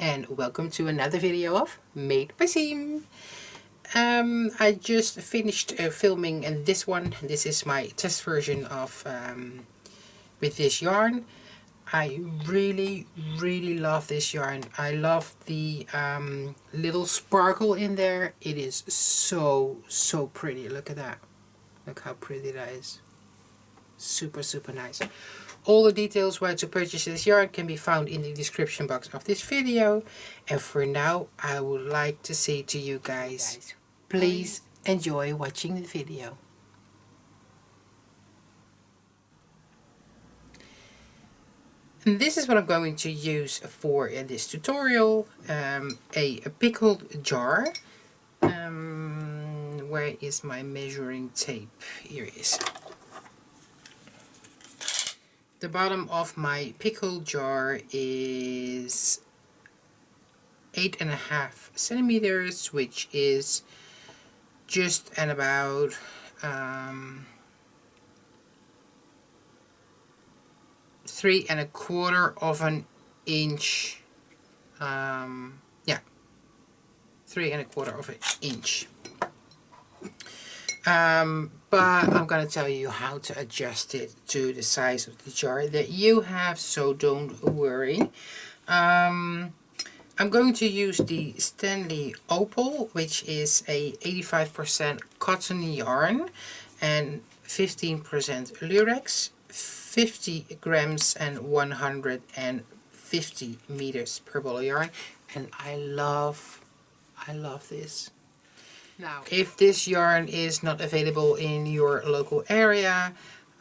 and welcome to another video of Made by Siem. I just finished filming this one. This is my test version of with this yarn. I really love this yarn. I love the little sparkle in there. It is so pretty. Look at that. Look how pretty that is. Super nice. All the details where to purchase this yarn can be found in the description box of this video. And for now, I would like to say to you guys, please enjoy watching the video. And this is what I'm going to use for this tutorial. A pickled jar. Where is my measuring tape? Here it is. The bottom of my pickle jar is 8.5 centimeters, which is just at about 3¼ of an inch. Yeah, 3¼ of an inch. But I'm going to tell you how to adjust it to the size of the jar that you have, so don't worry. I'm going to use the Stenli Opal, which is a 85% cotton yarn and 15% lurex, 50 grams and 150 meters per ball of yarn, and I love this. Now, if this yarn is not available in your local area,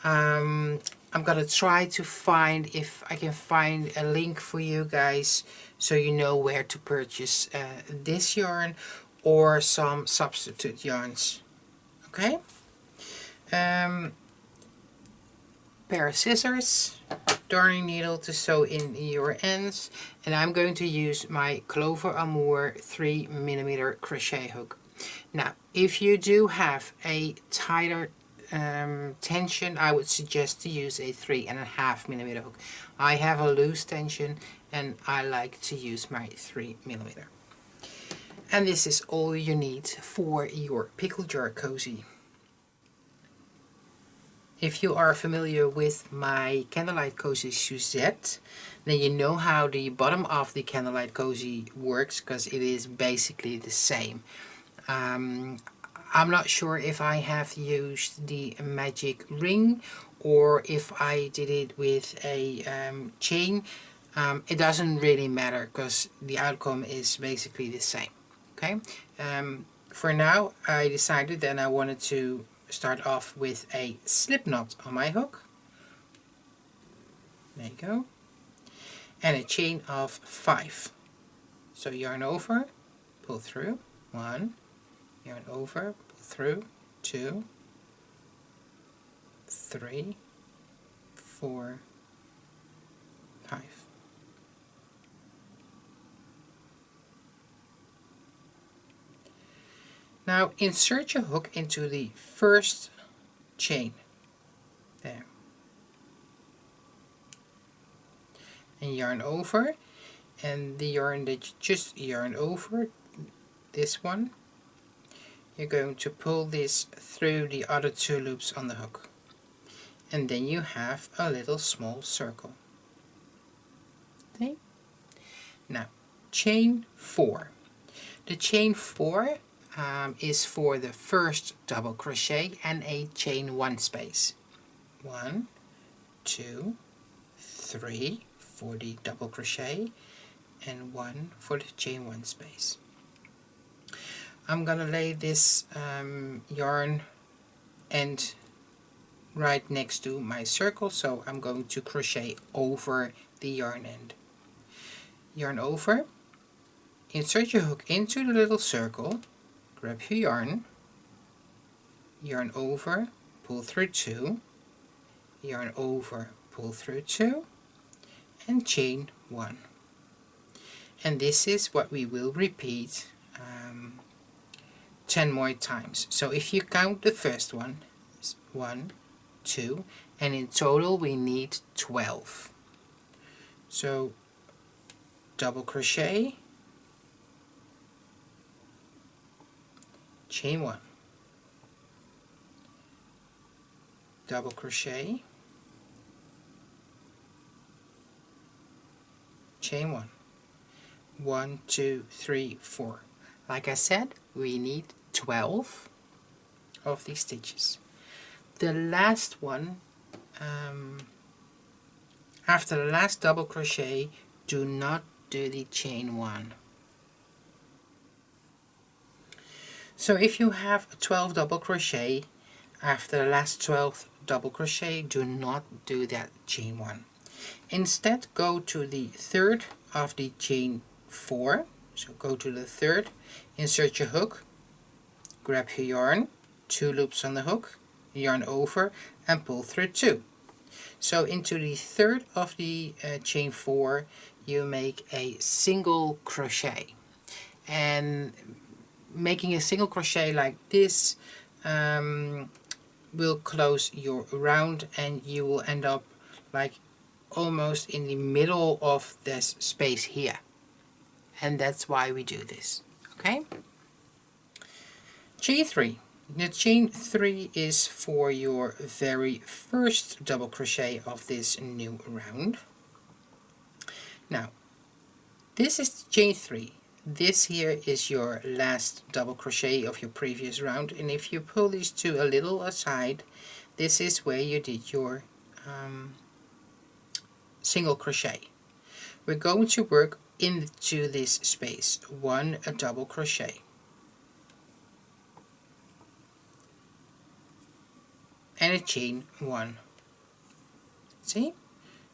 I'm gonna try to find if I can find a link for you guys so you know where to purchase this yarn or some substitute yarns. Okay? Pair of scissors, darning needle to sew in your ends, and I'm going to use my Clover Amour 3mm crochet hook. Now, if you do have a tighter tension, I would suggest to use a 3.5mm hook. I have a loose tension and I like to use my 3mm. And this is all you need for your pickle jar cozy. If you are familiar with my Candlelight Cozy Suzette, then you know how the bottom of the Candlelight Cozy works, because it is basically the same. I'm not sure if I have used the magic ring or if I did it with a chain. It doesn't really matter because the outcome is basically the same. Okay. For now, I decided that I wanted to start off with a slip knot on my hook. There you go. And a chain of 5. So yarn over, pull through, 1, yarn over, pull through, 2, 3, 4, 5. Now insert your hook into the first chain. There. And yarn over, and the yarn that you just yarn over, this one, you're going to pull this through the other 2 loops on the hook, and then you have a little small circle. Okay. Now chain 4. The chain 4 is for the first double crochet and a chain 1 space. 1, 2, 3 for the double crochet and 1 for the chain 1 space. I'm gonna lay this yarn end right next to my circle, so I'm going to crochet over the yarn end. Yarn over, insert your hook into the little circle, grab your yarn, yarn over, pull through 2, yarn over, pull through 2, and chain 1. And this is what we will repeat 10 more times. So if you count the first one, 1, 2, and in total we need 12. So double crochet, chain 1, double crochet, chain 1, 1, 2, 3, 4. Like I said, we need 12 of these stitches. The last one, after the last double crochet, do not do the chain 1. So if you have 12 double crochet, after the last 12 double crochet, do not do that chain 1. Instead, go to the third of the chain 4. So go to the third, insert your hook, grab your yarn, 2 loops on the hook, yarn over, and pull through 2. So into the third of the chain 4, you make a single crochet. And making a single crochet like this will close your round, and you will end up like almost in the middle of this space here. And that's why we do this. Okay? Chain 3. The chain 3 is for your very first double crochet of this new round. Now, this is chain 3. This here is your last double crochet of your previous round, and if you pull these two a little aside, this is where you did your single crochet. We're going to work into this space, 1 double crochet. And a chain 1. See?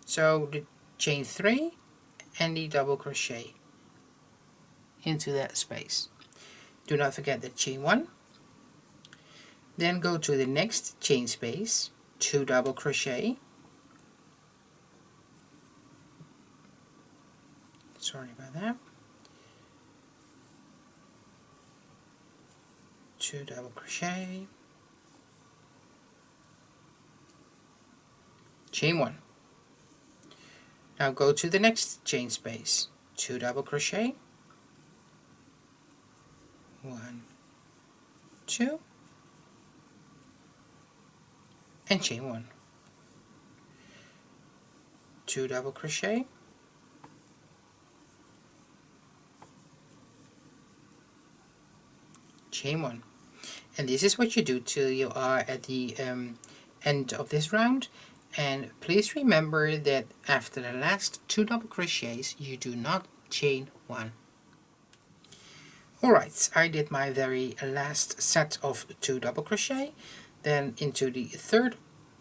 So the chain 3 and the double crochet into that space. Do not forget the chain 1. Then go to the next chain space, 2 double crochet. Sorry about that. 2 double crochet. Chain 1. Now go to the next chain space, 2 double crochet, 1, 2, and chain 1, 2 double crochet, chain 1. And this is what you do till you are at the end of this round. And please remember that after the last 2 double crochets, you do not chain 1. Alright, I did my very last set of 2 double crochet. Then into the third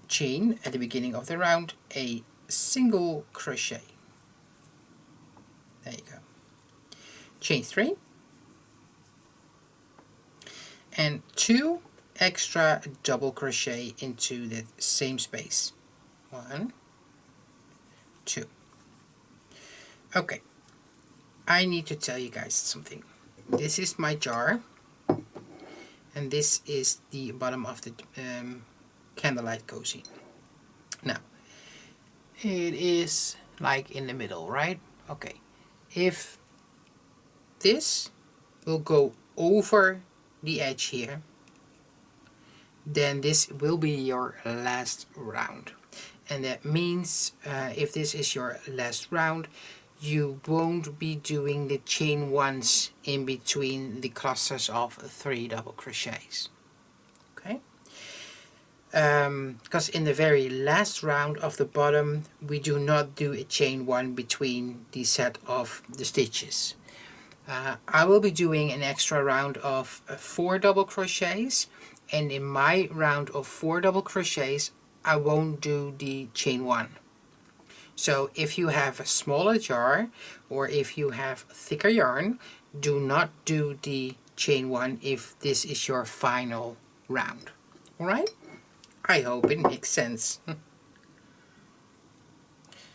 chain at the beginning of the round, a single crochet. There you go. Chain 3. And 2 extra double crochet into the same space. 1, 2. Okay, I need to tell you guys something. This is my jar, and this is the bottom of the candlelight cozy. Now, it is like in the middle, right? Okay, if this will go over the edge here, then this will be your last round. And that means if this is your last round, you won't be doing the chain 1s in between the clusters of 3 double crochets. Okay? Because in the very last round of the bottom, we do not do a chain 1 between the set of the stitches. I will be doing an extra round of 4 double crochets, and in my round of 4 double crochets, I won't do the chain 1. So if you have a smaller jar, or if you have thicker yarn, do not do the chain 1 if this is your final round. Alright? I hope it makes sense.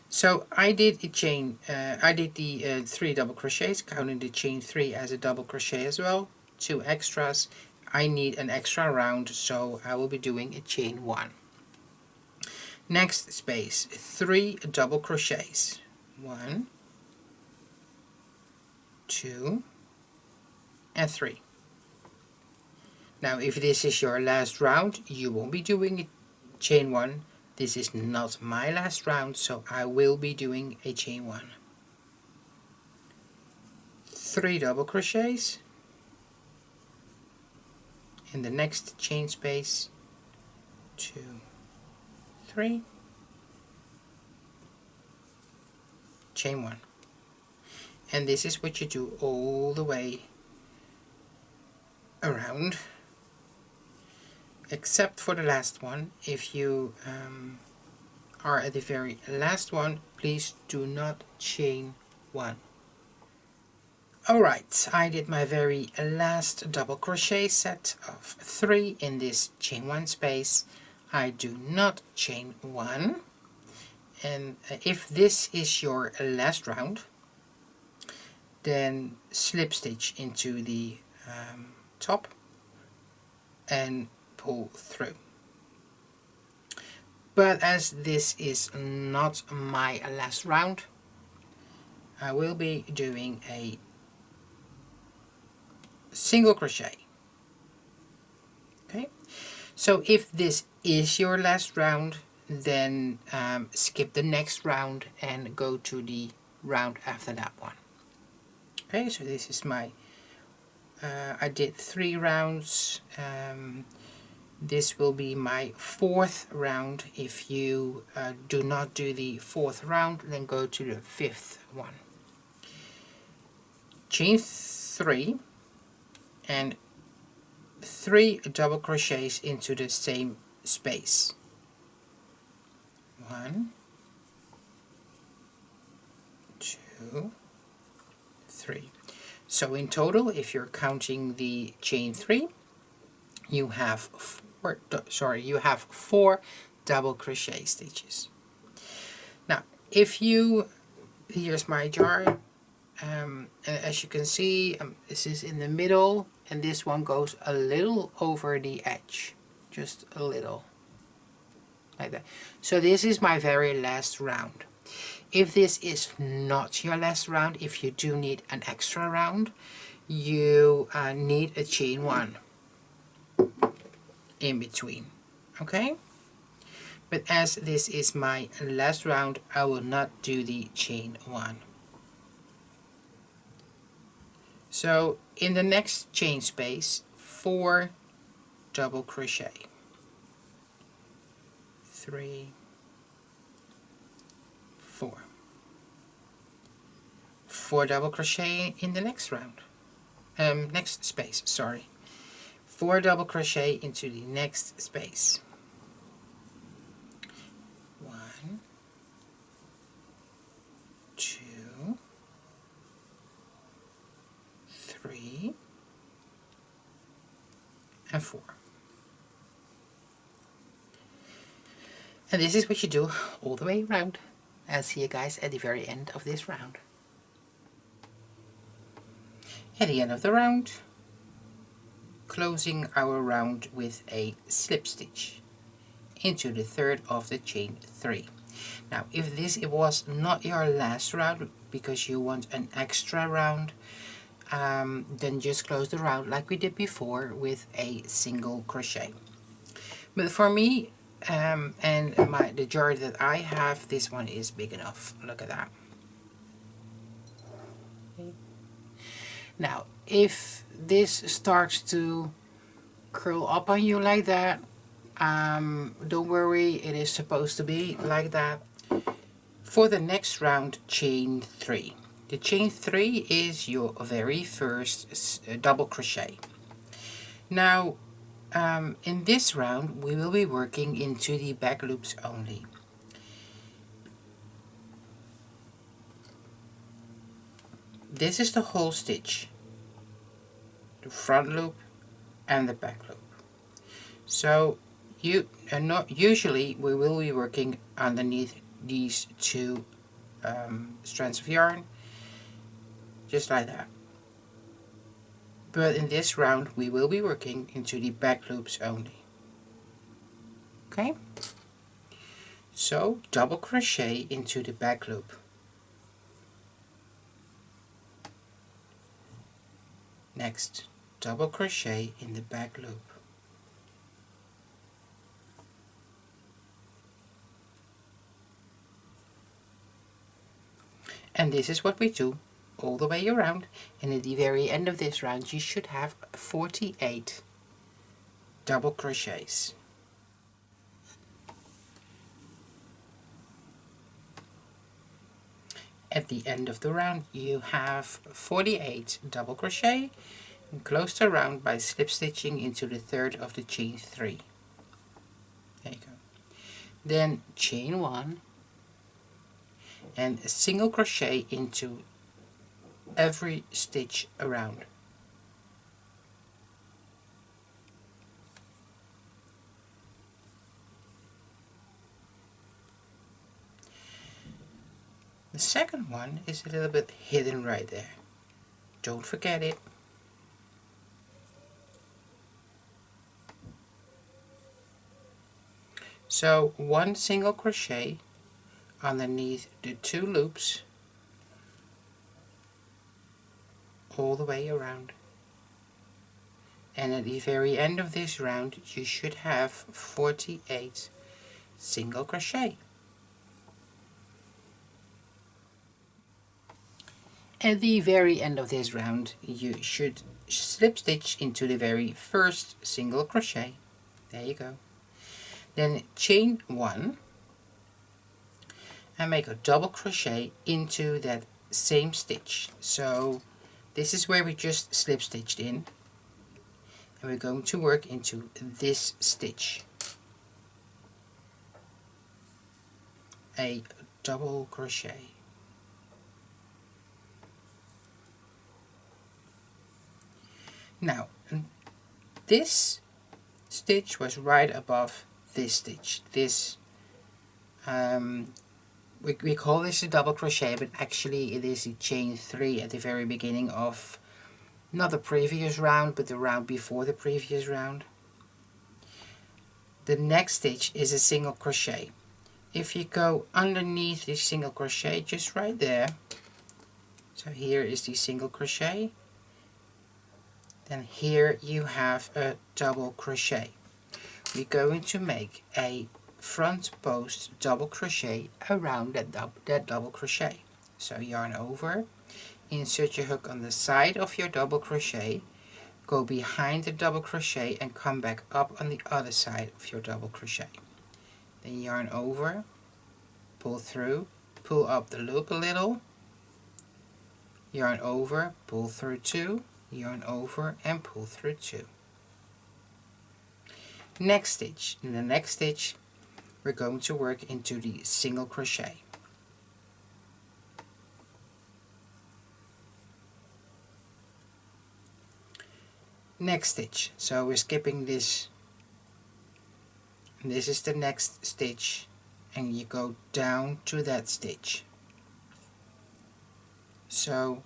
So I did a chain, I did the 3 double crochets, counting the chain 3 as a double crochet as well. 2 extras. I need an extra round, so I will be doing a chain 1. Next space, 3 double crochets. 1, 2 and 3. Now if this is your last round, you won't be doing chain 1. This is not my last round, so I will be doing a chain 1. 3 double crochets in the next chain space, 2, 3, chain 1. And this is what you do all the way around, except for the last one. If you are at the very last one, please do not chain 1. Alright, I did my very last double crochet set of 3 in this chain 1 space. I do not chain 1, and if this is your last round, then slip stitch into the top and pull through. But as this is not my last round, I will be doing a single crochet. Okay, so if this is your last round, then skip the next round and go to the round after that one. Okay, so this is my I did 3 rounds. This will be my 4th round. If you do not do the 4th round, then go to the 5th one. Chain 3 and 3 double crochets into the same space. 1, 2, 3. So in total, if you're counting the chain 3, you have 4 double crochet stitches. Now, if you, here's my jar, and as you can see, this is in the middle, and this one goes a little over the edge, just a little, like that. So this is my very last round. If this is not your last round, if you do need an extra round, you need a chain 1 in between, okay? But as this is my last round, I will not do the chain 1. So in the next chain space, 4 double crochet, 3, 4, 4 double crochet in the next round, next space, sorry, 4 double crochet into the next space, 1, 2, 3, and 4. And this is what you do all the way around. I'll see you guys at the very end of this round. At the end of the round, closing our round with a slip stitch into the 3rd of the chain 3. Now, if this was not your last round because you want an extra round, then just close the round like we did before with a single crochet. But for me, and the jar that I have, this one is big enough. Look at that. Okay. Now, if this starts to curl up on you like that, don't worry, it is supposed to be like that. For the next round, chain 3. The chain 3 is your very first double crochet. Now, in this round, we will be working into the back loops only. This is the whole stitch, the front loop and the back loop. So usually we will be working underneath these 2 strands of yarn, just like that. But in this round we will be working into the back loops only. Okay, so double crochet into the back loop, Next, double crochet in the back loop. And this is what we do all the way around, and at the very end of this round you should have 48 double crochets. At the end of the round you have 48 double crochet, and close the round by slip stitching into the third of the chain 3. There you go. Then chain 1 and a single crochet into every stitch around. The second one is a little bit hidden right there. Don't forget it. So one single crochet underneath the 2 loops all the way around. And at the very end of this round you should have 48 single crochet. At the very end of this round you should slip stitch into the very first single crochet. There you go. Then chain 1 and make a double crochet into that same stitch. So this is where we just slip stitched in, and we're going to work into this stitch. A double crochet. Now this stitch was right above this stitch. This we call this a double crochet, but actually it is a chain 3 at the very beginning of not the previous round, but the round before the previous round. The next stitch is a single crochet. If you go underneath this single crochet, just right there, so here is the single crochet, then here you have a double crochet. We're going to make a front post double crochet around that double crochet. So yarn over, insert your hook on the side of your double crochet, go behind the double crochet and come back up on the other side of your double crochet. Then yarn over, pull through, pull up the loop a little, yarn over, pull through 2, yarn over and pull through 2. Next stitch. In the next stitch we're going to work into the single crochet. Next stitch. So we're skipping this. This is the next stitch, and you go down to that stitch. So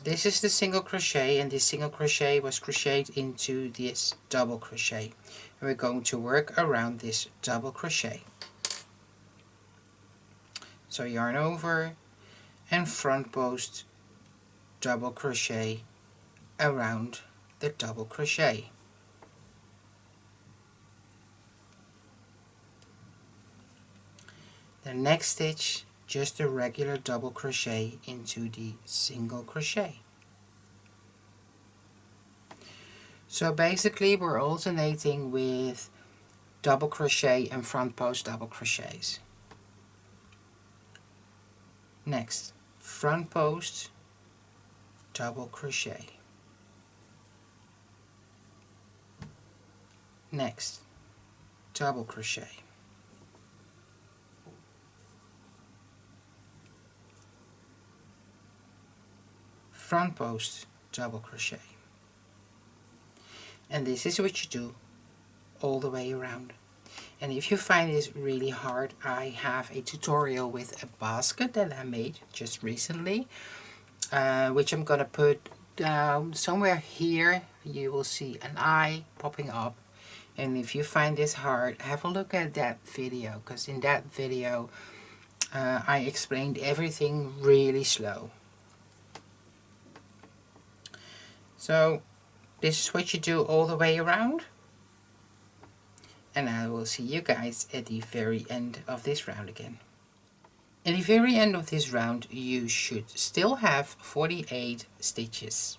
this is the single crochet, and this single crochet was crocheted into this double crochet. And we're going to work around this double crochet. So yarn over and front post double crochet around the double crochet. The next stitch, just a regular double crochet into the single crochet. So basically we're alternating with double crochet and front post double crochets. Next, front post double crochet. Next, double crochet. Front post double crochet. And this is what you do all the way around. And if you find this really hard, I have a tutorial with a basket that I made just recently, which I'm gonna put down somewhere here. You will see an eye popping up, and if you find this hard, have a look at that video, because in that video I explained everything really slow. So this is what you do all the way around, and I will see you guys at the very end of this round again. At the very end of this round you should still have 48 stitches.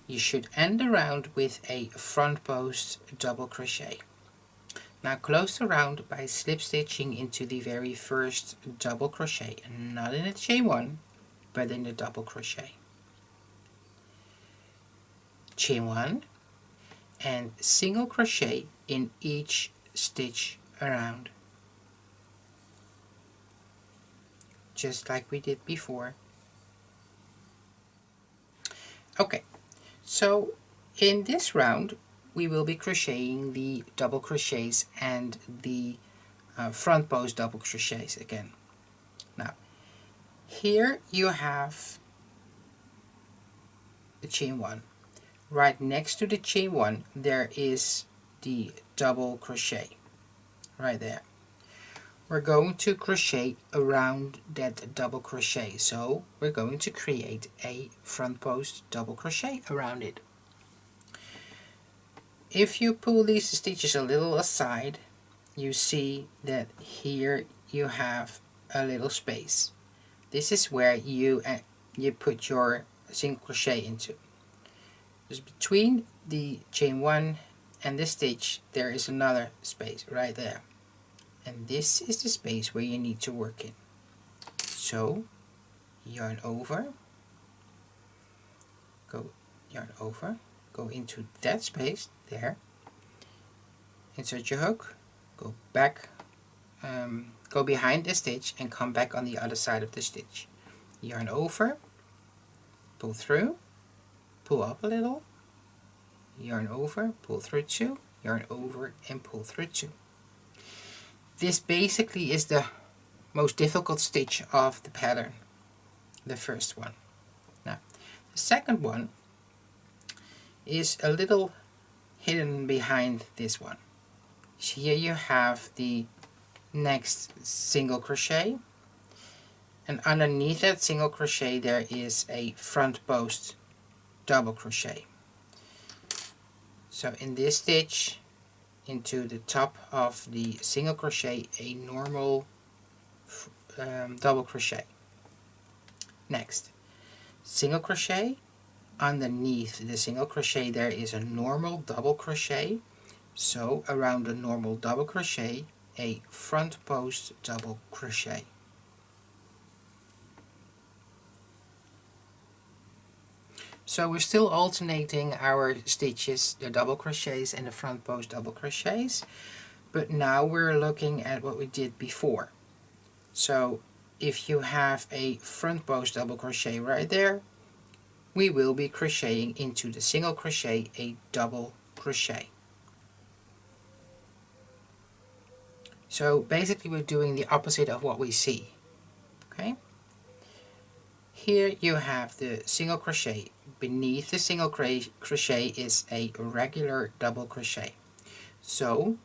You should end the round with a front post double crochet. Now close the round by slip stitching into the very first double crochet, not in the chain 1 but in the double crochet. Chain 1 and single crochet in each stitch around, just like we did before. Okay, so in this round we will be crocheting the double crochets and the front post double crochets again. Now here you have the chain 1. Right next to the chain 1 there is the double crochet right there. We're going to crochet around that double crochet, so we're going to create a front post double crochet around it. If you pull these stitches a little aside, you see that here you have a little space. This is where you put your single crochet into. Just between the chain 1 and the stitch there is another space right there, and this is the space where you need to work in. So yarn over, go yarn over, go into that space there, insert your hook, go back, go behind the stitch and come back on the other side of the stitch. Yarn over, pull through, pull up a little, yarn over, pull through 2, yarn over and pull through 2. This basically is the most difficult stitch of the pattern, the first one. Now the second one is a little hidden behind this one. So here you have the next single crochet, and underneath that single crochet there is a front post double crochet. So in this stitch, into the top of the single crochet, a normal double crochet. Next, single crochet, underneath the single crochet there is a normal double crochet, so around the normal double crochet a front post double crochet. So we're still alternating our stitches, the double crochets and the front post double crochets, but now we're looking at what we did before. So if you have a front post double crochet right there, we will be crocheting into the single crochet a double crochet. So basically we're doing the opposite of what we see. Okay? Here you have the single crochet. Beneath the single crochet is a regular double crochet. So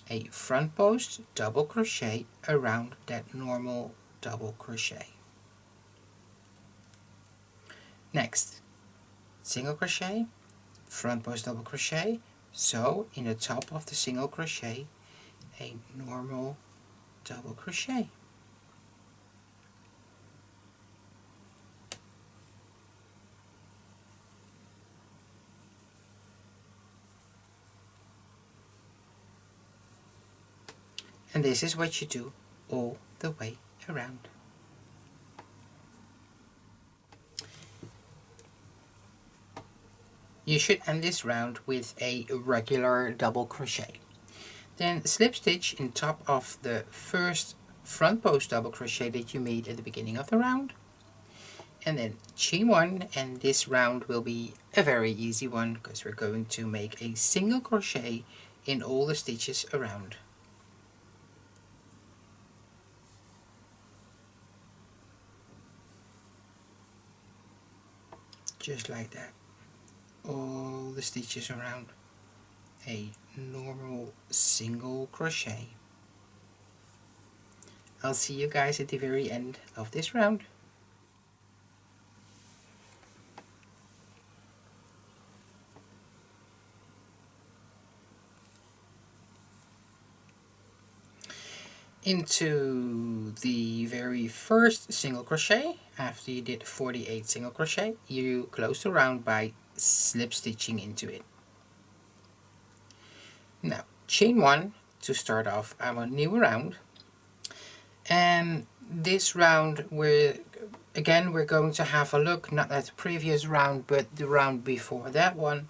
a front post double crochet around that normal double crochet. Next, single crochet, front post double crochet, so in the top of the single crochet a normal double crochet. And this is what you do all the way around. You should end this round with a regular double crochet. Then slip stitch in top of the first front post double crochet that you made at the beginning of the round, and then chain 1, and this round will be a very easy one because we're going to make a single crochet in all the stitches around. Just like that, all the stitches around, a normal single crochet. I'll see you guys at the very end of this round. into the very first single crochet. After you did 48 single crochet, you close the round by slip stitching into it. Now chain 1 to start off our new round, and this round we're going to have a look not at the previous round but the round before that one.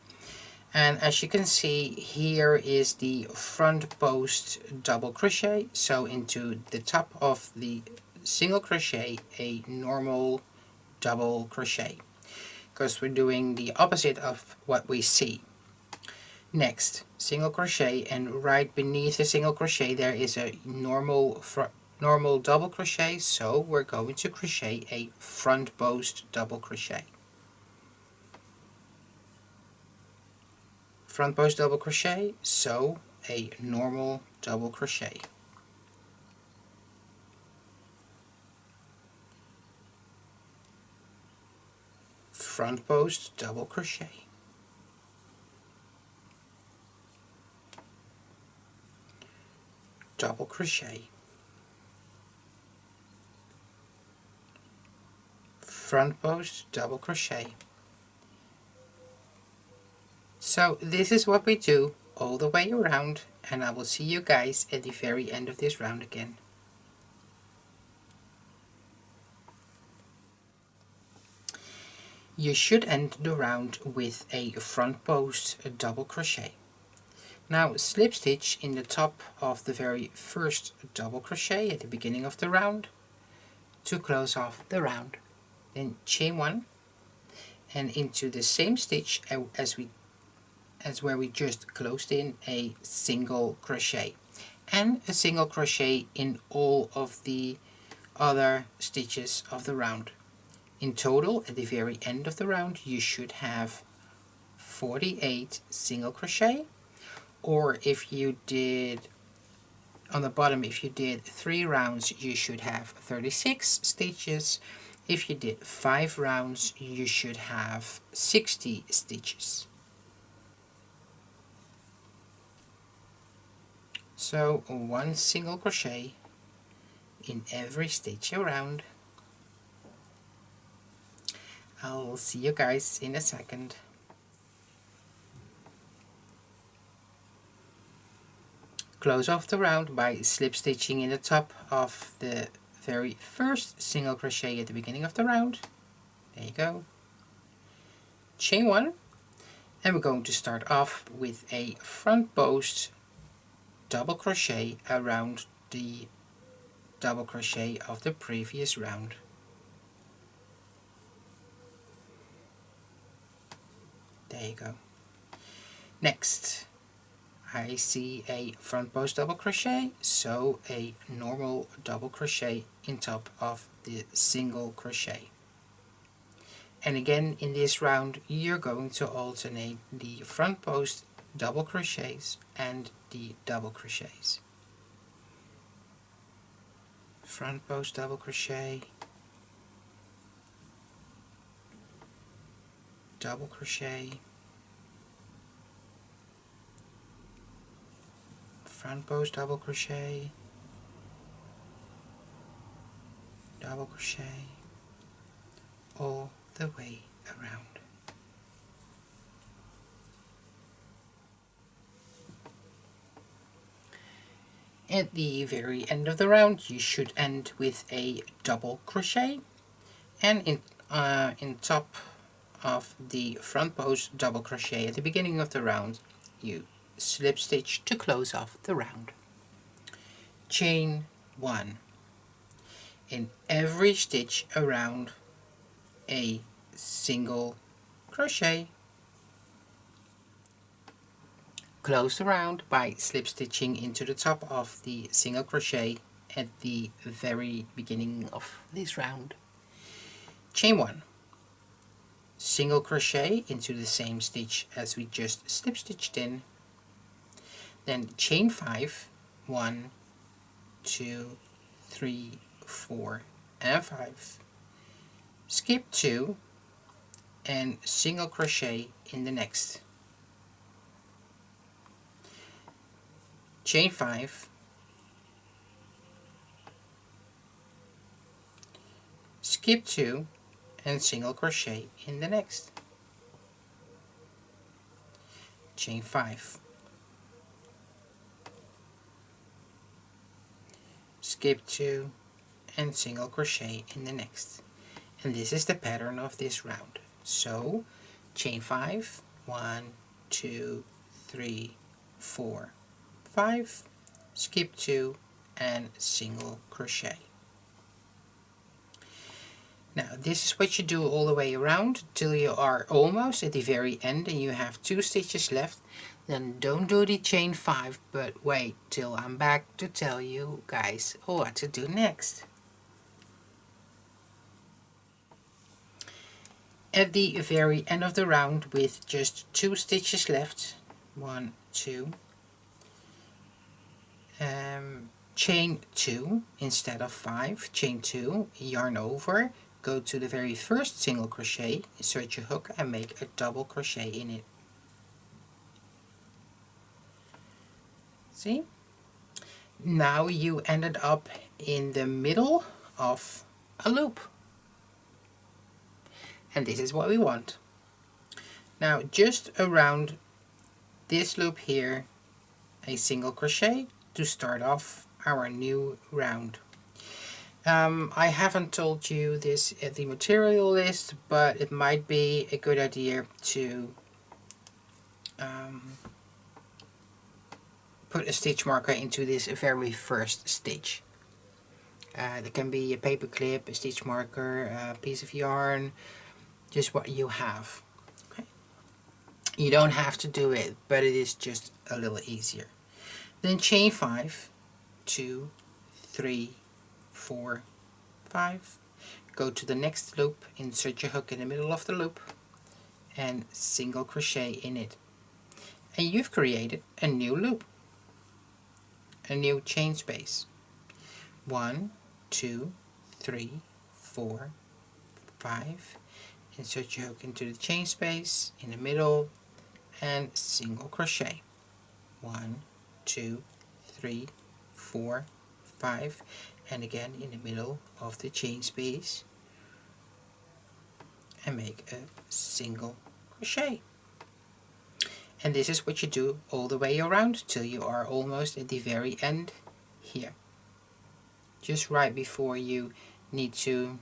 And as you can see, here is the front post double crochet. So into the top of the single crochet, a normal double crochet, because we're doing the opposite of what we see. Next, single crochet, and right beneath the single crochet there is a normal double crochet, so we're going to crochet a front post double crochet. Front post double crochet, so a normal double crochet. Front post double crochet. Double crochet. Front post double crochet. So this is what we do all the way around, and I will see you guys at the very end of this round again. You should end the round with a front post double crochet. Now slip stitch in the top of the very first double crochet at the beginning of the round to close off the round. Then chain 1 and into the same stitch as where we just closed in, a single crochet, and a single crochet in all of the other stitches of the round. In total, at the very end of the round, you should have 48 single crochet, or if you did on the bottom, if you did 3 rounds, you should have 36 stitches. If you did 5 rounds, you should have 60 stitches. So 1 single crochet in every stitch around. I'll see you guys in a second. Close off the round by slip stitching in the top of the very first single crochet at the beginning of the round. There you go. Chain 1, and we're going to start off with a front post double crochet around the double crochet of the previous round. There you go. Next, I see a front post double crochet, so a normal double crochet in top of the single crochet. And again, in this round, you're going to alternate the front post double crochets and the double crochets. Front post double crochet, double crochet, front post double crochet, double crochet, all the way around. At the very end of the round, you should end with a double crochet, and in top of the front post double crochet at the beginning of the round, you slip stitch to close off the round. Chain 1. In every stitch around, a single crochet. Close the round by slip stitching into the top of the single crochet at the very beginning of this round. Chain 1. Single crochet into the same stitch as we just slip stitched in. Then chain 5, 1, 2, 3, 4, and 5. Skip 2 and single crochet in the next. Chain 5, skip 2 and single crochet in the next. Chain 5, skip 2 and single crochet in the next. And this is the pattern of this round. So chain 5, 1, 2, 3, 4, 5, skip 2 and single crochet. Now this is what you do all the way around till you are almost at the very end and you have 2 stitches left. Then don't do the chain 5, but wait till I'm back to tell you guys what to do next. At the very end of the round with just 2 stitches left, 1, 2, chain 2 instead of 5, chain 2, yarn over, go to the very first single crochet, insert your hook and make a double crochet in it. See? Now you ended up in the middle of a loop. And this is what we want. Now just around this loop here, a single crochet to start off our new round. I haven't told you this at the material list, but it might be a good idea to put a stitch marker into this very first stitch. There can be a paper clip, a stitch marker, a piece of yarn, just what you have. Okay. You don't have to do it, but it is just a little easier. Then chain 5, 2, 3, 4, 5, go to the next loop, insert your hook in the middle of the loop and single crochet in it. And you've created a new loop, a new chain space. 1, 2, 3, 4, 5, insert your hook into the chain space in the middle and single crochet. 1, 2, 3, 4, 5, and again in the middle of the chain space and make a single crochet. And this is what you do all the way around till you are almost at the very end here, just right before you need to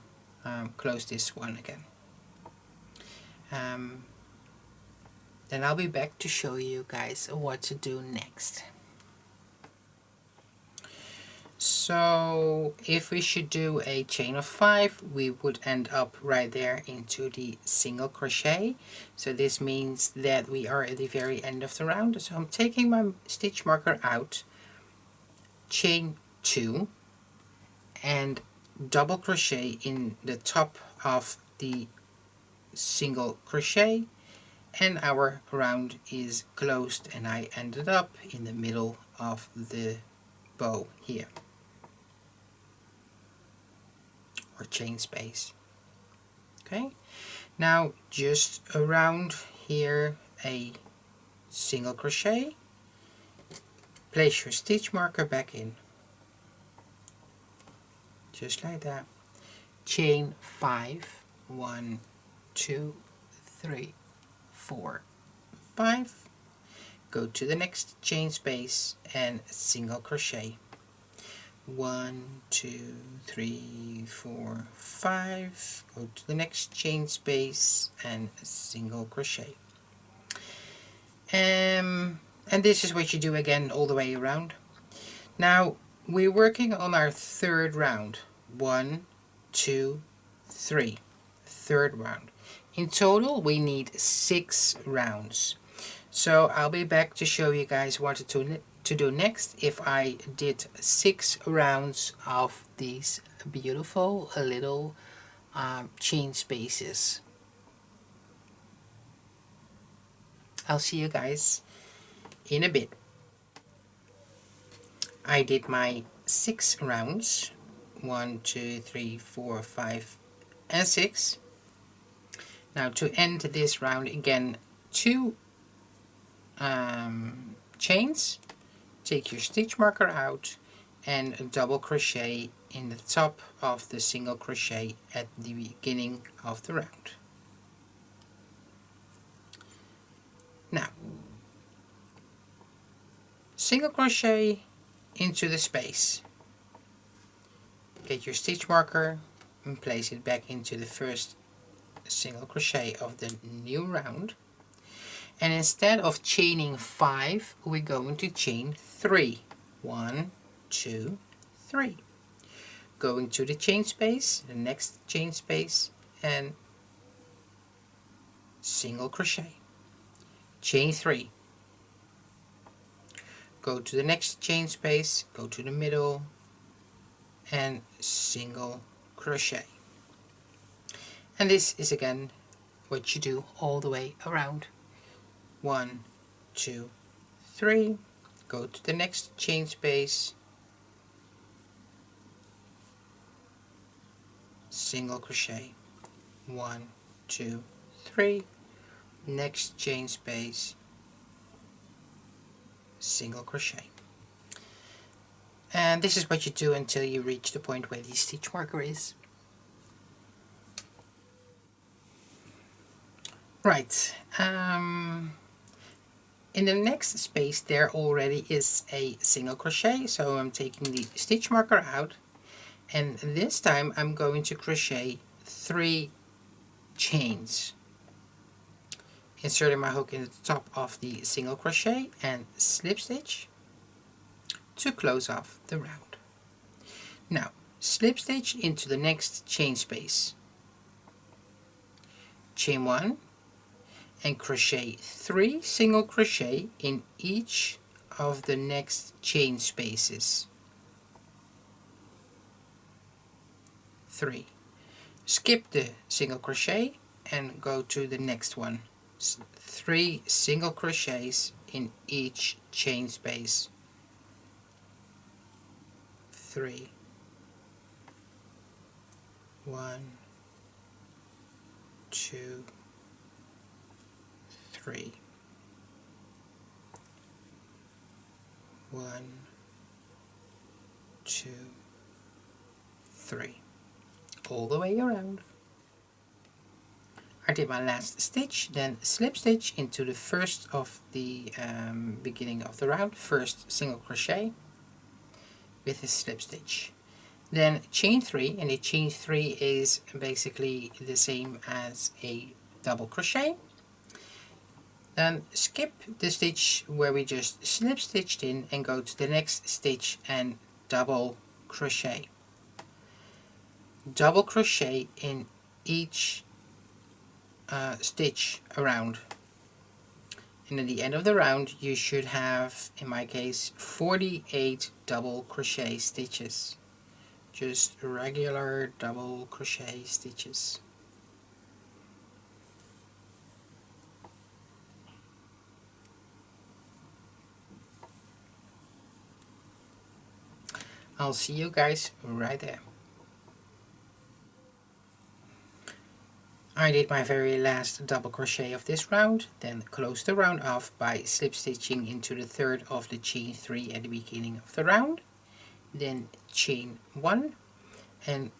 close this one again. Then I'll be back to show you guys what to do next. So if we should do a chain of 5, we would end up right there into the single crochet. So this means that we are at the very end of the round. So I'm taking my stitch marker out, chain 2 and double crochet in the top of the single crochet, and our round is closed and I ended up in the middle of the bow here, or chain space. Okay, now just around here a single crochet, place your stitch marker back in, just like that, chain 5, 1, 2, 3, 4, 5, go to the next chain space and single crochet. 1, 2, 3, 4, 5, go to the next chain space and single crochet. And this is what you do again all the way around. Now we're working on our third round. 1, 2, 3, third round. In total we need 6 rounds. So I'll be back to show you guys what to do next if I did 6 rounds of these beautiful little chain spaces. I'll see you guys in a bit. I did my 6 rounds, 1, 2, 3, 4, 5 and 6. Now to end this round again, 2 chains, take your stitch marker out and double crochet in the top of the single crochet at the beginning of the round. Now, single crochet into the space. Get your stitch marker and place it back into the first single crochet of the new round. And instead of chaining 5, we're going to chain 3. 1, 2, 3. Going to the chain space, the next chain space, and single crochet. Chain 3. Go to the next chain space, go to the middle, and single crochet. And this is again what you do all the way around. 1, 2, 3. Go to the next chain space, single crochet. 1, 2, 3. Next chain space, single crochet. And this is what you do until you reach the point where the stitch marker is. Right, in the next space there already is a single crochet, so I'm taking the stitch marker out, and this time I'm going to crochet 3 chains. Inserting my hook in the top of the single crochet and slip stitch to close off the round. Now, slip stitch into the next chain space. Chain 1 and crochet 3 single crochet in each of the next chain spaces. 3. Skip the single crochet and go to the next one. 3 single crochets in each chain space. 3. 1, 2, 3. 1, 2, 3. All the way around. I did my last stitch, then slip stitch into the first of the beginning of the round, first single crochet with a slip stitch. Then chain 3, and the chain 3 is basically the same as a double crochet. Then skip the stitch where we just slip stitched in and go to the next stitch and double crochet. Double crochet in each stitch around, and at the end of the round you should have, in my case, 48 double crochet stitches. Just regular double crochet stitches. I'll see you guys right there. I did my very last double crochet of this round, then closed the round off by slip stitching into the third of the chain 3 at the beginning of the round, then chain 1 and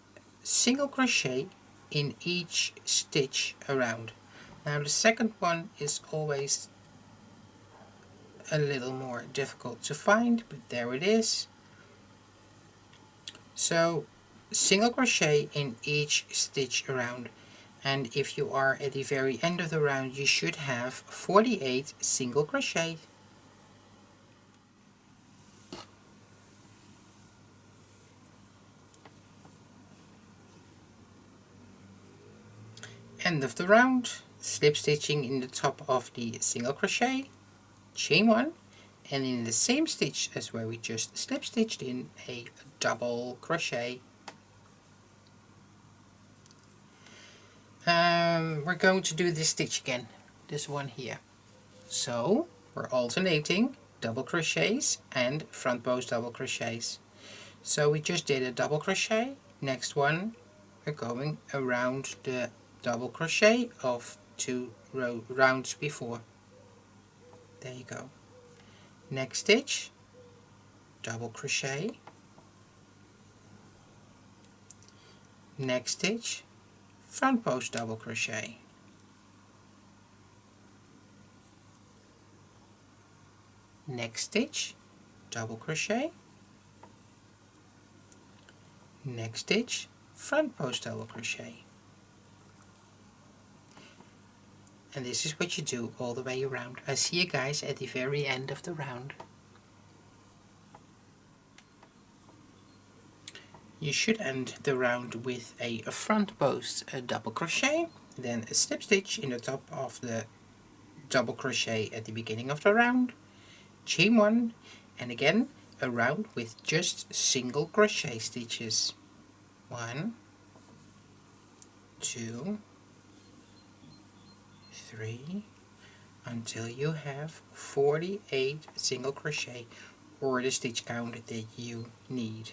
single crochet in each stitch around. Now the second one is always a little more difficult to find, but there it is. So single crochet in each stitch around. And if you are at the very end of the round, you should have 48 single crochet. End of the round, slip stitching in the top of the single crochet, chain 1, and in the same stitch as where we just slip stitched in, a double crochet. We're going to do this stitch again, this one here. So we're alternating double crochets and front post double crochets. So we just did a double crochet. Next one, we're going around the double crochet of 2 rounds before. There you go. Next stitch, double crochet, next stitch, front post double crochet, next stitch, double crochet, next stitch, front post double crochet. And this is what you do all the way around. I see you guys at the very end of the round. You should end the round with a front post double crochet, then a slip stitch in the top of the double crochet at the beginning of the round, chain 1, and again a round with just single crochet stitches. 1, 2, 3, until you have 48 single crochet, or the stitch count that you need.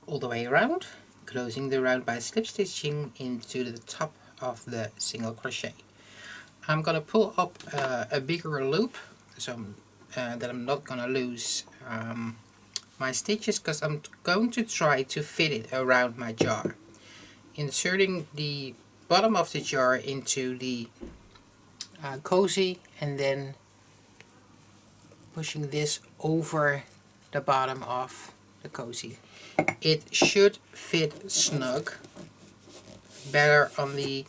All the way around, closing the round by slip stitching into the top of the single crochet. I'm gonna pull up a bigger loop so that I'm not gonna lose my stitches, because I'm going to try to fit it around my jar. Inserting the bottom of the jar into the cozy, and then pushing this over the bottom of the cozy. It should fit snug, better on the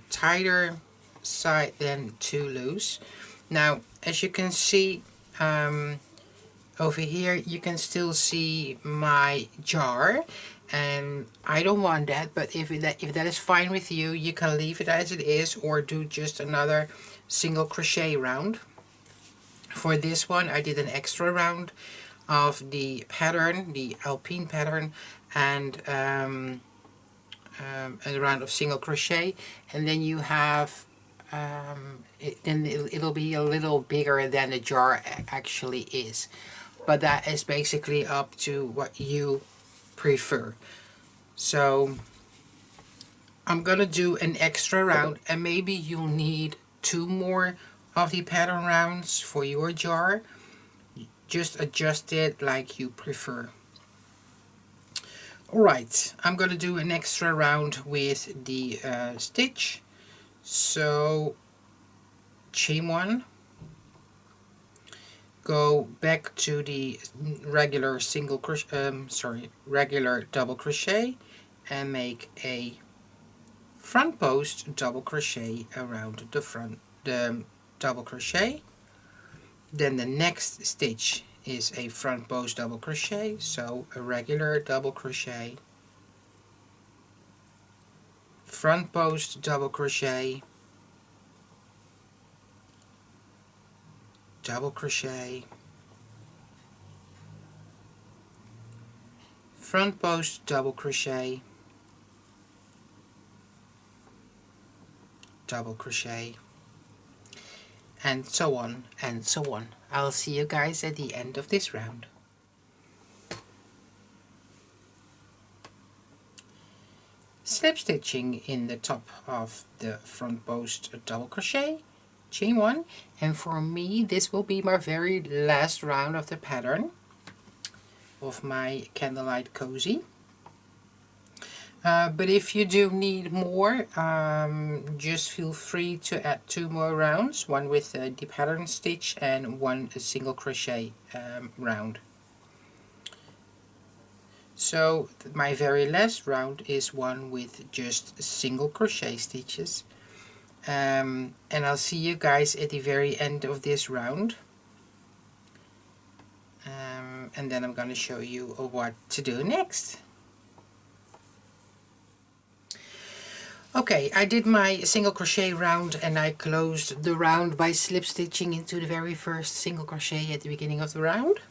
tighter side than too loose. Now, as you can see over here, you can still see my jar, and I don't want that, but if that is fine with you, you can leave it as it is or do just another single crochet round. For this one, I did an extra round of the pattern, the Alpine pattern, and a round of single crochet, and then you have it'll be a little bigger than the jar actually is, but that is basically up to what you prefer. So I'm gonna do an extra round, and maybe you'll need 2 more of the pattern rounds for your jar. Just adjust it like you prefer. Alright, I'm gonna do an extra round with the stitch. So chain 1, go back to the regular single crochet, regular double crochet, and make a front post double crochet around the double crochet. Then the next stitch is a front post double crochet, so a regular double crochet, front post double crochet, double crochet, front post double crochet, double crochet, and so on and so on. I'll see you guys at the end of this round. Slip stitching in the top of the front post double crochet, chain 1, and for me this will be my very last round of the pattern of my candlelight cozy. But if you do need more, just feel free to add 2 more rounds, one with the pattern stitch and one single crochet round. So my very last round is one with just single crochet stitches, and I'll see you guys at the very end of this round, and then I'm going to show you what to do next. Okay, I did my single crochet round, and I closed the round by slip stitching into the very first single crochet at the beginning of the round,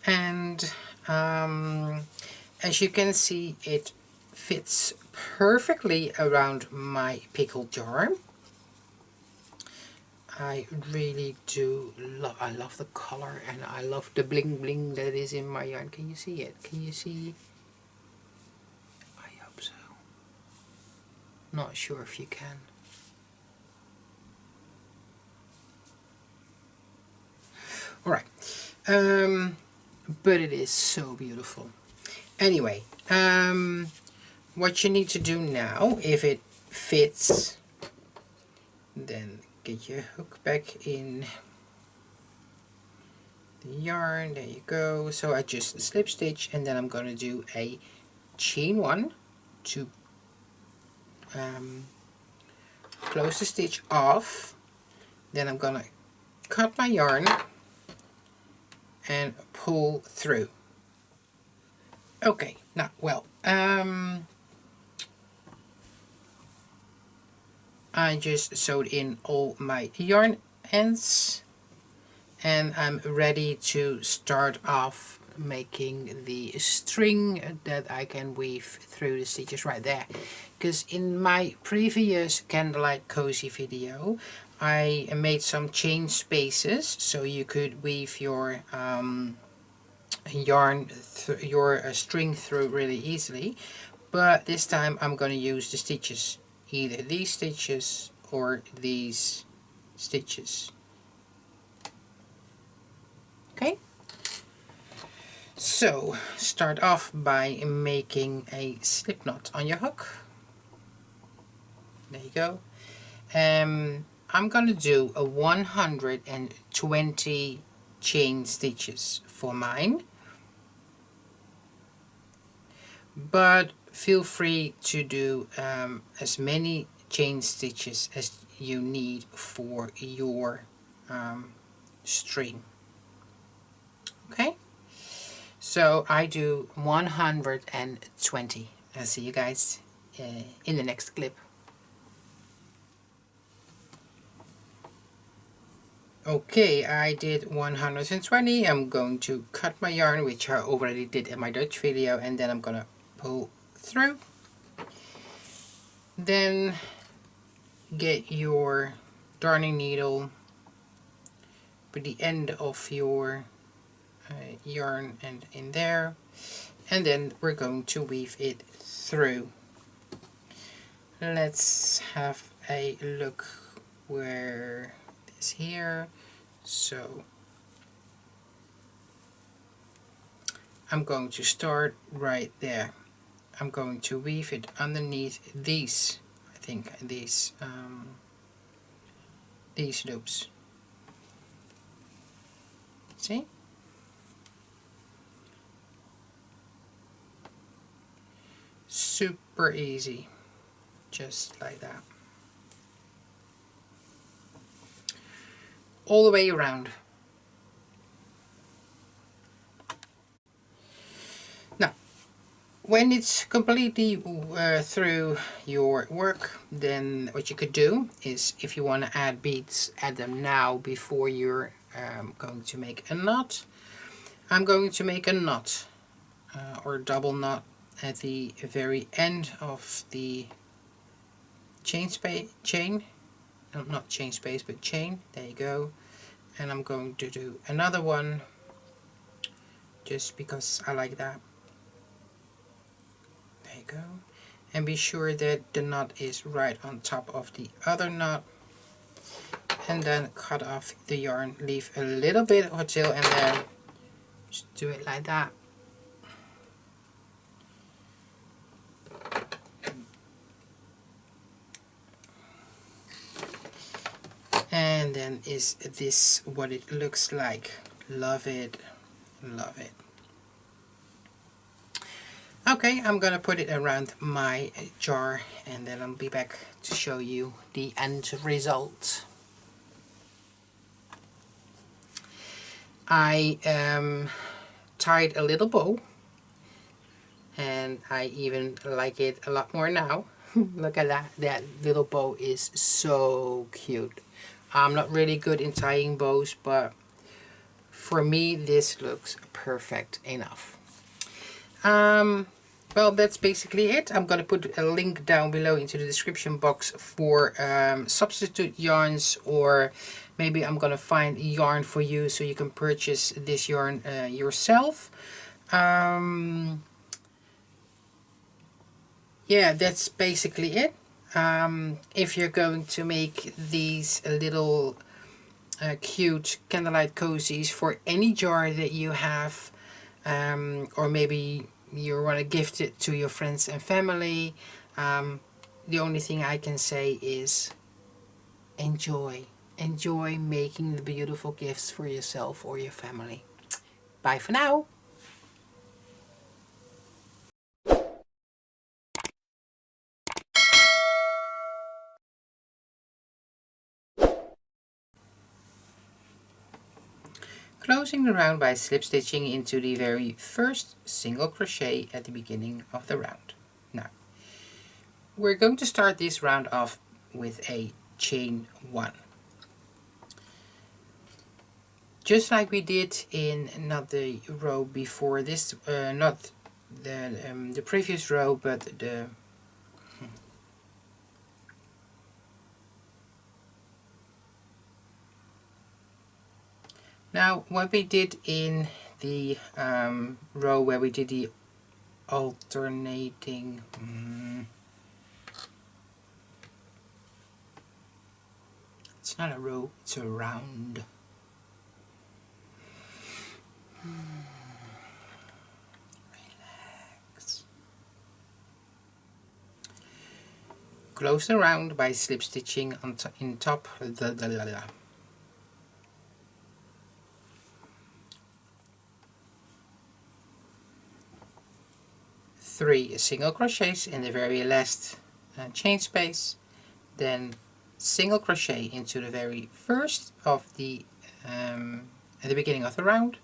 and as you can see, it fits perfectly around my pickle jar. I really do love, I love the color, and I love the bling bling that is in my yarn. Can you see it? Can you see? I hope so. Not sure if you can. Alright, but it is so beautiful. Anyway, what you need to do now, if it fits, then get your hook back in the yarn. There you go. So I just slip stitch, and then I'm going to do a chain 1 to close the stitch off. Then I'm going to cut my yarn and pull through. Okay, now, well, I just sewed in all my yarn ends, and I'm ready to start off making the string that I can weave through the stitches right there. Because in my previous Candlelight Cozy video, I made some chain spaces so you could weave your string through really easily. But this time I'm going to use the stitches, either these stitches or these stitches. Okay, so start off by making a slip knot on your hook. There you go. I'm going to do a 120 chain stitches for mine, but feel free to do as many chain stitches as you need for your string. Okay, so I do 120. I'll see you guys in the next clip. Okay, I did 120. I'm going to cut my yarn, which I already did in my Dutch video, and then I'm gonna pull through. Then get your darning needle, put the end of your yarn and in there, and then we're going to weave it through. Let's have a look where it is here. So I'm going to start right there. I'm going to weave it underneath these, I think these loops. See? Super easy, just like that. All the way around. Now, when it's completely through your work, then what you could do is, if you want to add beads, add them now before you're going to make a knot. I'm going to make a knot or double knot at the very end of the chain, not chain space, but chain. There you go. And I'm going to do another one just because I like that. There you go. And be sure that the knot is right on top of the other knot. And then cut off the yarn, leave a little bit of a tail, and then just do it like that. And then is this what it looks like. Love it, love it. Okay, I'm gonna put it around my jar, and then I'll be back to show you the end result. I tied a little bow, and I even like it a lot more now. Look at that, that little bow is so cute. I'm not really good in tying bows, but for me this looks perfect enough. Well, that's basically it. I'm going to put a link down below into the description box for substitute yarns, or maybe I'm going to find yarn for you so you can purchase this yarn yourself. Yeah, that's basically it. If you're going to make these little cute candlelight cozies for any jar that you have, or maybe you want to gift it to your friends and family. The only thing I can say is enjoy. Enjoy making the beautiful gifts for yourself or your family. Bye for now. Closing the round by slip stitching into the very first single crochet at the beginning of the round. Now, we're going to start this round off with a chain 1. Just like we did in not the row before this, not the previous row, but the now what we did in the row where we did the alternating it's not a row, it's a round. Relax. Close the round by slip stitching on in top. 3 single crochets in the very last chain space, then single crochet into the very first of the at the beginning of the round,